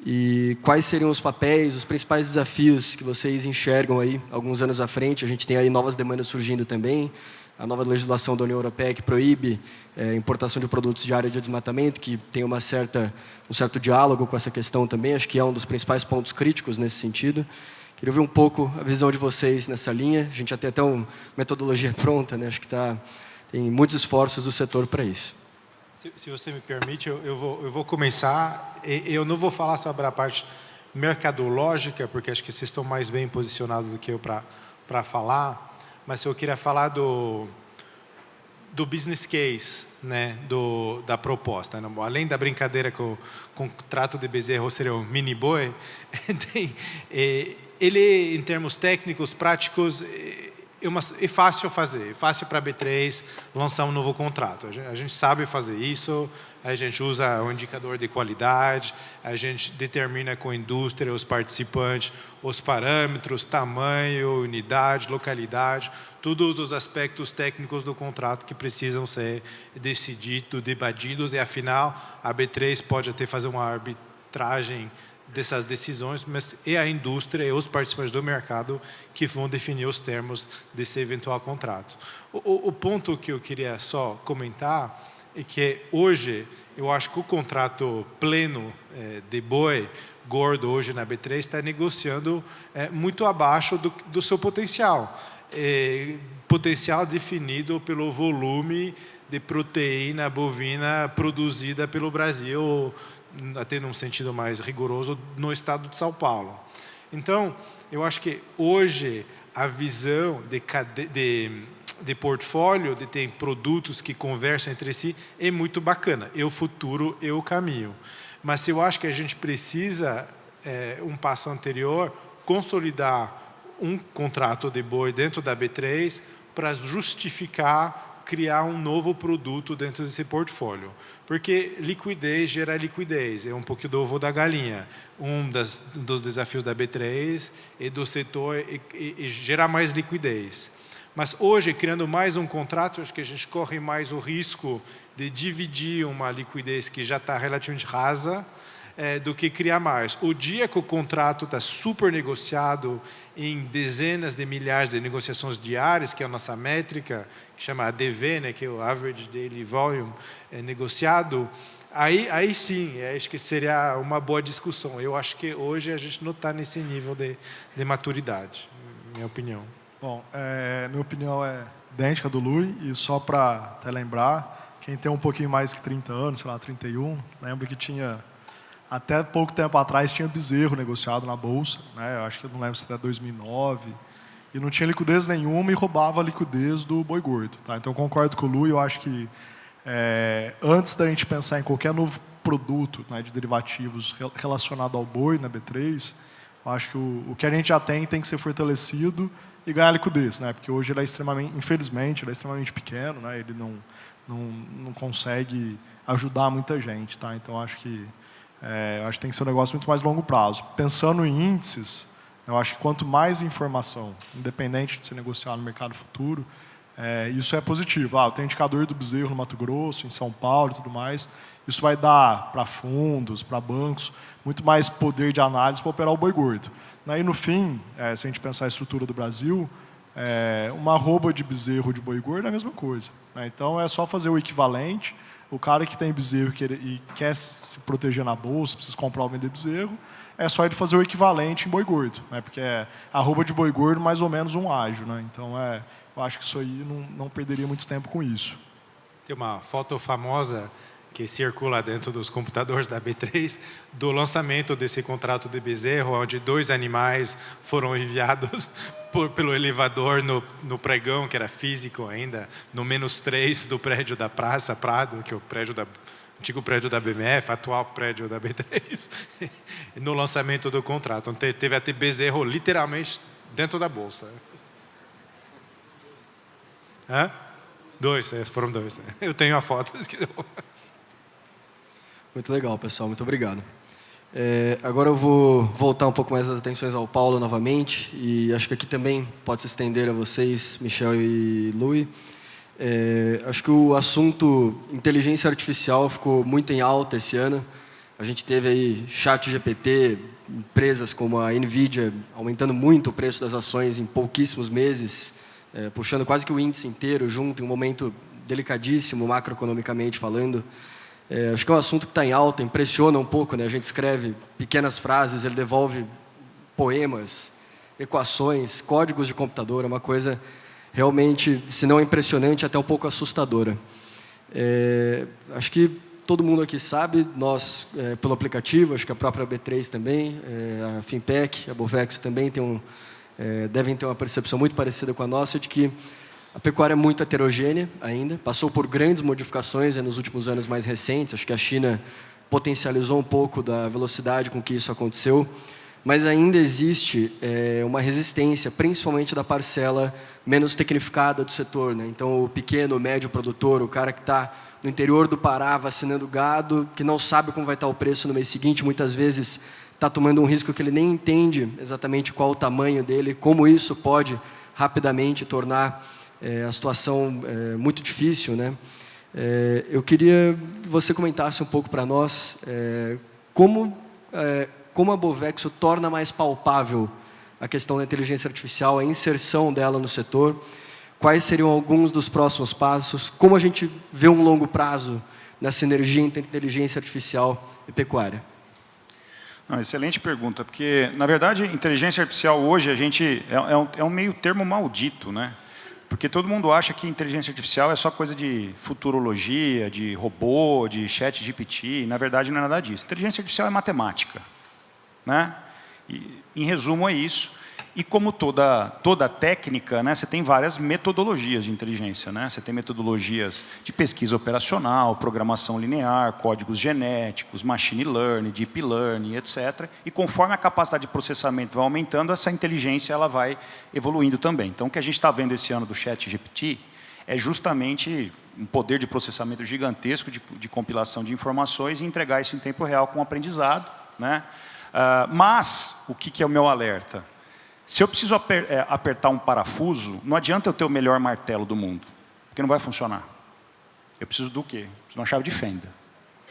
E quais seriam os papéis, os principais desafios que vocês enxergam aí alguns anos à frente? A gente tem aí novas demandas surgindo também, a nova legislação da União Europeia que proíbe a importação de produtos de área de desmatamento, que tem um certo diálogo com essa questão também, acho que é um dos principais pontos críticos nesse sentido. Queria ouvir um pouco a visão de vocês nessa linha. A gente já tem até uma metodologia pronta, né? Acho que tem muitos esforços do setor para isso. Se você me permite, eu vou começar. Eu não vou falar sobre a parte mercadológica, porque acho que vocês estão mais bem posicionados do que eu para falar, mas eu queria falar do business case, né, da proposta. Além da brincadeira com o contrato de bezerro seria um mini boi, ele, em termos técnicos, práticos, é fácil fazer, é fácil para a B3 lançar um novo contrato. A gente sabe fazer isso, a gente usa o indicador de qualidade, a gente determina com a indústria, os participantes, os parâmetros, tamanho, unidade, localidade, todos os aspectos técnicos do contrato que precisam ser decididos, debatidos, e afinal a B3 pode até fazer uma arbitragem dessas decisões, mas é a indústria e os participantes do mercado que vão definir os termos desse eventual contrato. O ponto que eu queria só comentar é que hoje eu acho que o contrato pleno de boi gordo hoje na B3 está negociando muito abaixo do seu potencial. Potencial definido pelo volume de proteína bovina produzida pelo Brasil, até num sentido mais rigoroso, no estado de São Paulo. Então, eu acho que hoje a visão de portfólio, de ter produtos que conversam entre si, é muito bacana. É o futuro, é o caminho. Mas eu acho que a gente precisa, um passo anterior, consolidar um contrato de boi dentro da B3 para justificar criar um novo produto dentro desse portfólio. Porque liquidez gera liquidez, é um pouco do ovo da galinha. Dos desafios da B3 e do setor e gerar mais liquidez. Mas hoje, criando mais um contrato, acho que a gente corre mais o risco de dividir uma liquidez que já está relativamente rasa, do que criar mais. O dia que o contrato está super negociado em dezenas de milhares de negociações diárias, que é a nossa métrica, que chama ADV, né, que é o Average Daily Volume, negociado, aí sim, acho que seria uma boa discussão. Eu acho que hoje a gente não está nesse nível de maturidade, minha opinião. Bom, minha opinião é idêntica do Lui, e só para até lembrar, quem tem um pouquinho mais que 30 anos, sei lá, 31, lembra que tinha, até pouco tempo atrás, tinha bezerro negociado na Bolsa, né? Eu acho que eu não lembro se até 2009, e não tinha liquidez nenhuma e roubava a liquidez do boi gordo. Tá? Então, eu concordo com o Lui, eu acho que antes da gente pensar em qualquer novo produto, né, de derivativos relacionado ao boi na B3, eu acho que o que a gente já tem que ser fortalecido e ganhar liquidez, né? Porque hoje ele é extremamente, infelizmente, ele é extremamente pequeno, né? Ele não consegue ajudar muita gente, tá? Então acho que tem que ser um negócio muito mais longo prazo. Pensando em índices, eu acho que quanto mais informação, independente de ser negociado no mercado futuro, isso é positivo. Eu tenho indicador do bezerro no Mato Grosso, em São Paulo e tudo mais. Isso vai dar para fundos, para bancos, muito mais poder de análise para operar o boi gordo. E no fim, se a gente pensar a estrutura do Brasil, uma arroba de bezerro de boi gordo é a mesma coisa. Né? Então, é só fazer o equivalente. O cara que tem bezerro e quer se proteger na bolsa, precisa comprar ou vender bezerro, é só ele fazer o equivalente em boi gordo. Né? Porque arroba de boi gordo mais ou menos um ágio. Né? Então, eu acho que isso aí não perderia muito tempo com isso. Tem uma foto famosa que circula dentro dos computadores da B3, do lançamento desse contrato de bezerro, onde 2 animais foram enviados pelo elevador no pregão, que era físico ainda, no -3 do prédio da Praça Prado, que é o antigo prédio da BMF, atual prédio da B3, no lançamento do contrato. Então, teve até bezerro literalmente dentro da bolsa. 2, foram 2. Eu tenho a foto. Muito legal, pessoal. Muito obrigado. Agora eu vou voltar um pouco mais as atenções ao Paulo novamente, e acho que aqui também pode se estender a vocês, Michel e Louis. Acho que o assunto inteligência artificial ficou muito em alta esse ano. A gente teve aí ChatGPT, empresas como a NVIDIA aumentando muito o preço das ações em pouquíssimos meses, puxando quase que o índice inteiro junto, em um momento delicadíssimo macroeconomicamente falando. Acho que é um assunto que está em alta, impressiona um pouco, né? A gente escreve pequenas frases, ele devolve poemas, equações, códigos de computador, é uma coisa realmente, se não impressionante, até um pouco assustadora. Acho que todo mundo aqui sabe, nós, pelo aplicativo, acho que a própria B3 também, a Finpec, a Bovexo também devem ter uma percepção muito parecida com a nossa, de que a pecuária é muito heterogênea ainda, passou por grandes modificações nos últimos anos mais recentes. Acho que a China potencializou um pouco da velocidade com que isso aconteceu, mas ainda existe uma resistência, principalmente da parcela menos tecnificada do setor. Né? Então, o pequeno, o médio produtor, o cara que está no interior do Pará vacinando gado, que não sabe como vai estar o preço no mês seguinte, muitas vezes está tomando um risco que ele nem entende exatamente qual o tamanho dele, como isso pode rapidamente tornar a situação muito difícil, né? Eu queria que você comentasse um pouco para nós como a Bovexo torna mais palpável a questão da inteligência artificial, a inserção dela no setor, quais seriam alguns dos próximos passos, como a gente vê um longo prazo na sinergia entre inteligência artificial e pecuária. Excelente pergunta, porque, na verdade, inteligência artificial hoje é um meio termo maldito, né? Porque todo mundo acha que inteligência artificial é só coisa de futurologia, de robô, de chat GPT. Na verdade, não é nada disso. Inteligência artificial é matemática. Né? E, em resumo, é isso. E como toda técnica, né, você tem várias metodologias de inteligência. Né? Você tem metodologias de pesquisa operacional, programação linear, códigos genéticos, machine learning, deep learning, etc. E conforme a capacidade de processamento vai aumentando, essa inteligência ela vai evoluindo também. Então, o que a gente está vendo esse ano do ChatGPT é justamente um poder de processamento gigantesco de compilação de informações e entregar isso em tempo real com aprendizado. Né? Mas, o que é o meu alerta? Se eu preciso apertar um parafuso, não adianta eu ter o melhor martelo do mundo, porque não vai funcionar. Eu preciso do quê? Preciso de uma chave de fenda.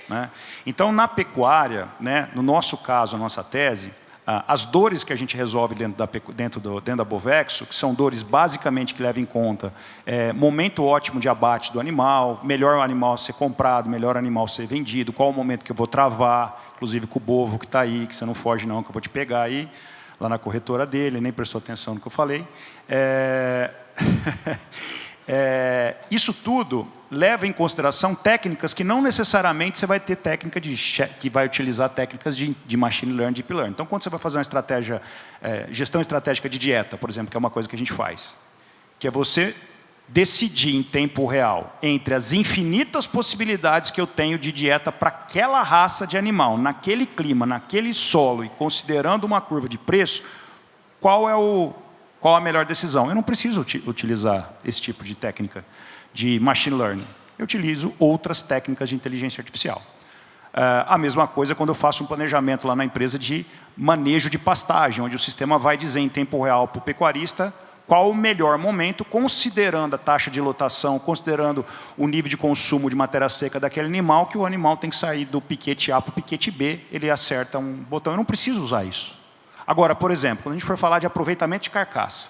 Né? Então, na pecuária, né, no nosso caso, a nossa tese, as dores que a gente resolve dentro da Bovexo, que são dores basicamente que levam em conta momento ótimo de abate do animal, melhor animal ser comprado, melhor animal ser vendido, qual o momento que eu vou travar, inclusive com o bovo que está aí, que você não foge não, que eu vou te pegar aí, lá na corretora dele, nem prestou atenção no que eu falei. Isso tudo leva em consideração técnicas que não necessariamente você vai ter técnica que vai utilizar técnicas de machine learning, deep learning. Então, quando você vai fazer uma estratégia, gestão estratégica de dieta, por exemplo, que é uma coisa que a gente faz, que é você decidir em tempo real entre as infinitas possibilidades que eu tenho de dieta para aquela raça de animal, naquele clima, naquele solo, e considerando uma curva de preço, qual a melhor decisão? Eu não preciso utilizar esse tipo de técnica de machine learning. Eu utilizo outras técnicas de inteligência artificial. A mesma coisa quando eu faço um planejamento lá na empresa de manejo de pastagem, onde o sistema vai dizer em tempo real para o pecuarista qual o melhor momento, considerando a taxa de lotação, considerando o nível de consumo de matéria seca daquele animal, que o animal tem que sair do piquete A para o piquete B, ele acerta um botão. Eu não preciso usar isso. Agora, por exemplo, quando a gente for falar de aproveitamento de carcaça,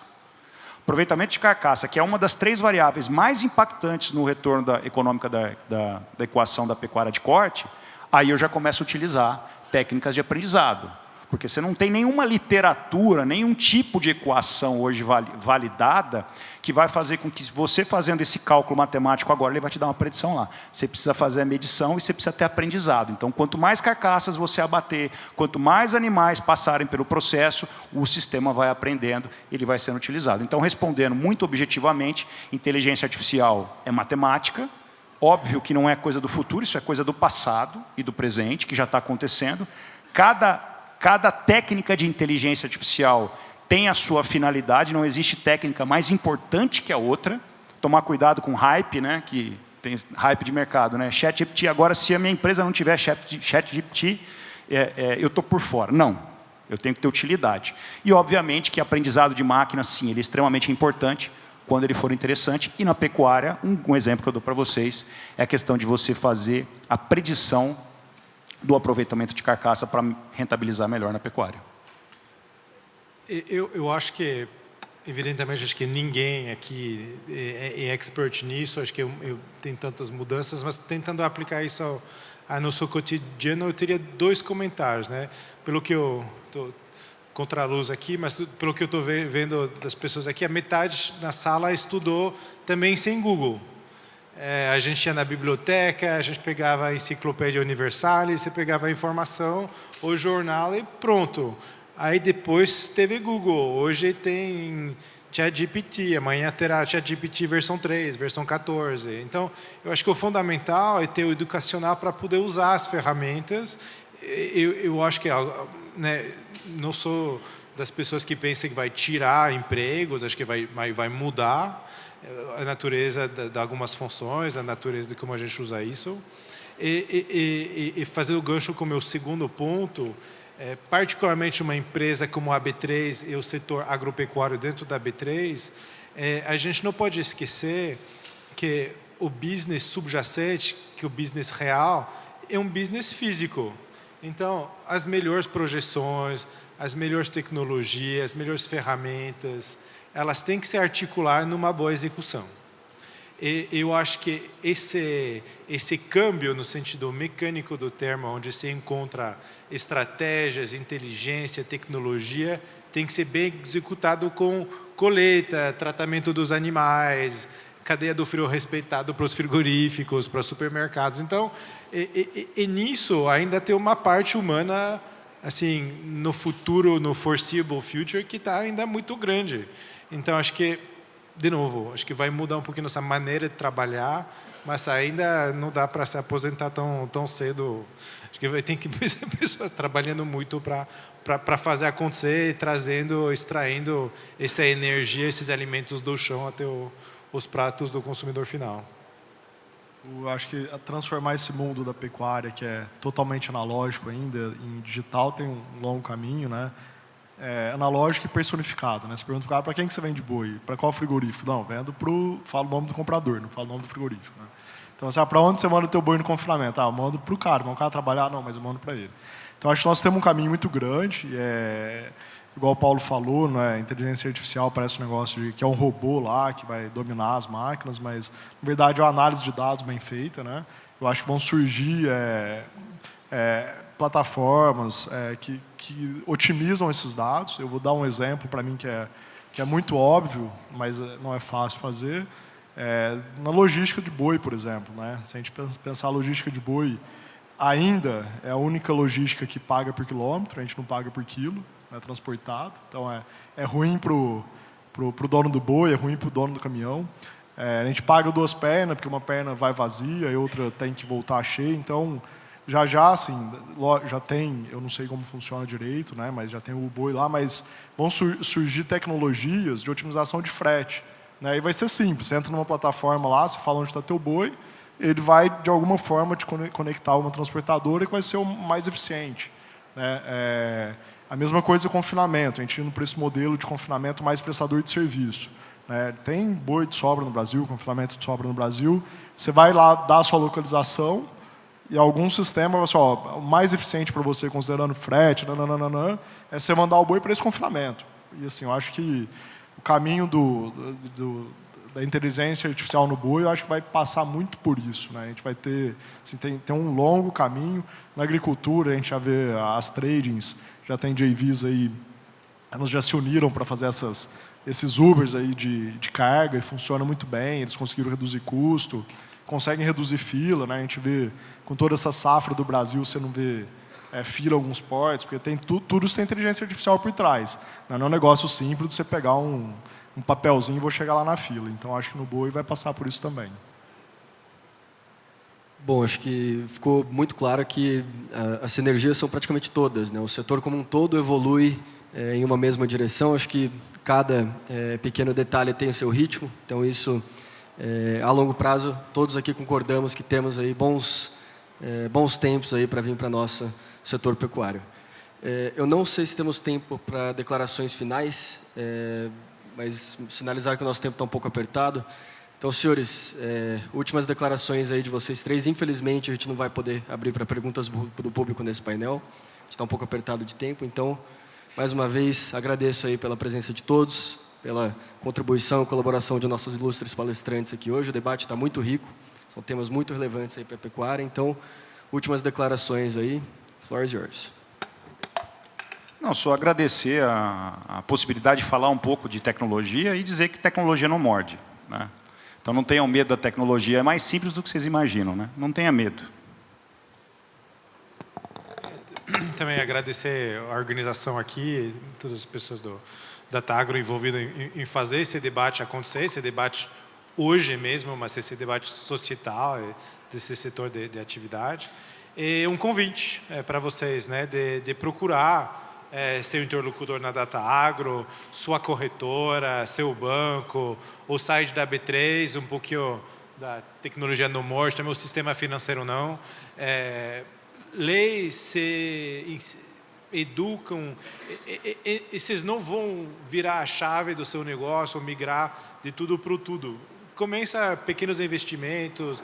que é uma das 3 variáveis mais impactantes no retorno econômico da equação da pecuária de corte, aí eu já começo a utilizar técnicas de aprendizado. Porque você não tem nenhuma literatura, nenhum tipo de equação hoje validada que vai fazer com que você fazendo esse cálculo matemático agora, ele vai te dar uma predição lá. Você precisa fazer a medição e você precisa ter aprendizado. Então, quanto mais carcaças você abater, quanto mais animais passarem pelo processo, o sistema vai aprendendo, ele vai sendo utilizado. Então, respondendo muito objetivamente, inteligência artificial é matemática. Óbvio que não é coisa do futuro, isso é coisa do passado e do presente, que já está acontecendo. Cada técnica de inteligência artificial tem a sua finalidade, não existe técnica mais importante que a outra. Tomar cuidado com hype, né, que tem hype de mercado. Né? ChatGPT, agora, se a minha empresa não tiver ChatGPT, eu estou por fora. Não, eu tenho que ter utilidade. E, obviamente, que aprendizado de máquina, sim, ele é extremamente importante quando ele for interessante. E na pecuária, um exemplo que eu dou para vocês é a questão de você fazer a predição do aproveitamento de carcaça para rentabilizar melhor na pecuária. Eu acho que, evidentemente, acho que ninguém aqui é expert nisso, acho que eu tenho tantas mudanças, mas tentando aplicar isso ao nosso cotidiano, eu teria 2 comentários. Né? Pelo que eu estou contra a luz aqui, mas pelo que eu estou vendo das pessoas aqui, a metade na sala estudou também sem Google. A gente ia na biblioteca, a gente pegava a enciclopédia Universalis, você pegava a informação, o jornal e pronto. Aí depois teve Google, hoje tem ChatGPT, amanhã terá ChatGPT versão 3, versão 14. Então, eu acho que o fundamental é ter o educacional para poder usar as ferramentas. Eu acho que, né, não sou das pessoas que pensam que vai tirar empregos, acho que vai mudar a natureza de algumas funções, a natureza de como a gente usa isso. E fazer o gancho com o meu segundo ponto, particularmente uma empresa como a B3 e o setor agropecuário dentro da B3, a gente não pode esquecer que o business subjacente, que o business real, é um business físico. Então, as melhores projeções, as melhores tecnologias, as melhores ferramentas, elas têm que se articular numa boa execução. E eu acho que esse câmbio, no sentido mecânico do termo, onde se encontra estratégias, inteligência, tecnologia, tem que ser bem executado com colheita, tratamento dos animais, cadeia do frio respeitado para os frigoríficos, para os supermercados. Então, nisso ainda tem uma parte humana assim, no futuro, no foreseeable future, que está ainda muito grande. Então, acho que, de novo, acho que vai mudar um pouquinho nossa maneira de trabalhar, mas ainda não dá para se aposentar tão cedo. Acho que vai ter que pessoas trabalhando muito para fazer acontecer, extraindo essa energia, esses alimentos do chão até os pratos do consumidor final. Eu acho que transformar esse mundo da pecuária, que é totalmente analógico ainda, em digital tem um longo caminho, né? É analógico e personificado, né? Você pergunta para quem que você vende boi? Para qual frigorífico? Não, vendo falo o nome do comprador, não falo o nome do frigorífico, né? Então, assim, para onde você manda o teu boi no confinamento? Eu mando para o cara, mas o cara trabalhar, não, mas eu mando para ele. Então, acho que nós temos um caminho muito grande, igual o Paulo falou, né? Inteligência artificial parece um negócio que é um robô lá, que vai dominar as máquinas, mas, na verdade, é uma análise de dados bem feita, né? Eu acho que vão surgir plataformas que otimizam esses dados. Eu vou dar um exemplo para mim que é muito óbvio, mas não é fácil fazer. Na logística de boi, por exemplo, né? Se a gente pensar a logística de boi, ainda é a única logística que paga por quilômetro, a gente não paga por quilo, né, transportado. Então, é ruim para o dono do boi, é ruim para o dono do caminhão. A gente paga 2 pernas, porque uma perna vai vazia e outra tem que voltar cheia. Então, já assim, já tem, eu não sei como funciona direito, né, mas já tem o boi lá, mas vão surgir tecnologias de otimização de frete. Né, e vai ser simples, você entra numa plataforma lá, você fala onde está teu boi, ele vai, de alguma forma, te conectar a uma transportadora que vai ser o mais eficiente. Né? A mesma coisa com confinamento, a gente indo para esse modelo de confinamento mais prestador de serviço. Né? Tem boi de sobra no Brasil, confinamento de sobra no Brasil, você vai lá dar a sua localização e algum sistema vai assim, o mais eficiente para você, considerando frete, é você mandar o boi para esse confinamento. E assim, eu acho que o caminho da inteligência artificial no boi, eu acho que vai passar muito por isso. Né? A gente vai ter, assim, tem um longo caminho. Na agricultura, a gente já vê as tradings, já tem JVs aí, elas já se uniram para fazer esses Ubers aí de carga, e funciona muito bem, eles conseguiram reduzir custo, conseguem reduzir fila. Né? A gente vê, com toda essa safra do Brasil, você não vê fila em alguns portos, porque tudo isso tem inteligência artificial por trás. Não é um negócio simples de você pegar um papelzinho e vou chegar lá na fila. Então, acho que no boi vai passar por isso também. Bom, acho que ficou muito claro que as sinergias são praticamente todas. Né? O setor como um todo evolui em uma mesma direção. Acho que cada pequeno detalhe tem o seu ritmo. Então, isso, a longo prazo, todos aqui concordamos que temos aí bons tempos aí para vir para nossa setor pecuário. Eu não sei se temos tempo para declarações finais, mas sinalizar que o nosso tempo está um pouco apertado. Então, senhores, últimas declarações aí de vocês três. Infelizmente, a gente não vai poder abrir para perguntas do público nesse painel. A gente está um pouco apertado de tempo. Então, mais uma vez, agradeço aí pela presença de todos, pela contribuição e colaboração de nossos ilustres palestrantes aqui hoje. O debate está muito rico, são temas muito relevantes aí para a pecuária. Então, últimas declarações aí. Floor is yours. Não, só agradecer a possibilidade de falar um pouco de tecnologia e dizer que tecnologia não morde. Né? Então, não tenham medo da tecnologia, é mais simples do que vocês imaginam. Né? Não tenha medo. Também agradecer a organização aqui, todas as pessoas da Tagro envolvidas em fazer esse debate acontecer, esse debate hoje mesmo, mas esse debate societal, desse setor de atividade. E um convite para vocês, né, de procurar seu interlocutor na Data Agro, sua corretora, seu banco, o site da B3, um pouquinho da tecnologia no Morte, também o sistema financeiro não. Leis se educam, e vocês não vão virar a chave do seu negócio, migrar de tudo para o tudo. Começa pequenos investimentos.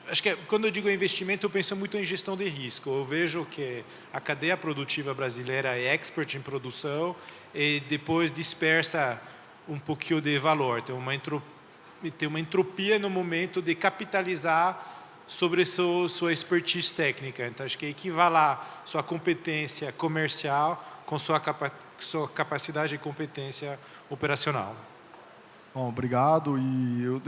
Acho que quando eu digo investimento, eu penso muito em gestão de risco. Eu vejo que a cadeia produtiva brasileira é expert em produção e depois dispersa um pouquinho de valor. Tem uma entropia no momento de capitalizar sobre sua expertise técnica. Então, acho que equivalar sua competência comercial com sua capacidade e competência operacional. Bom, obrigado. E eu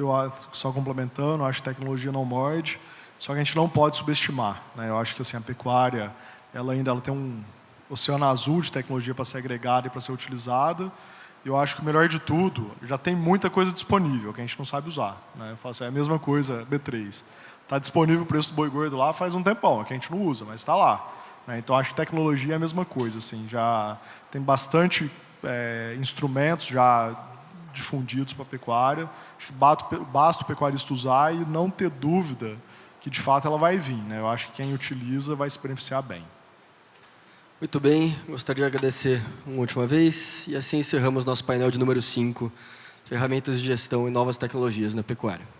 só complementando, acho que tecnologia não morde, só que a gente não pode subestimar. Né? Eu acho que assim, a pecuária ela tem oceano azul de tecnologia para ser agregada e para ser utilizada. Eu acho que o melhor de tudo, já tem muita coisa disponível que a gente não sabe usar, né? Eu falo assim, é a mesma coisa, B3. Está disponível o preço do boi gordo lá faz um tempão, é que a gente não usa, mas está lá, né? Então, acho que tecnologia é a mesma coisa. Assim, já tem bastante instrumentos já difundidos para a pecuária. Acho que basta o pecuarista usar e não ter dúvida que, de fato, ela vai vir, né? Eu acho que quem utiliza vai se beneficiar bem. Muito bem, gostaria de agradecer uma última vez e assim encerramos nosso painel de número 5, ferramentas de gestão e novas tecnologias na pecuária.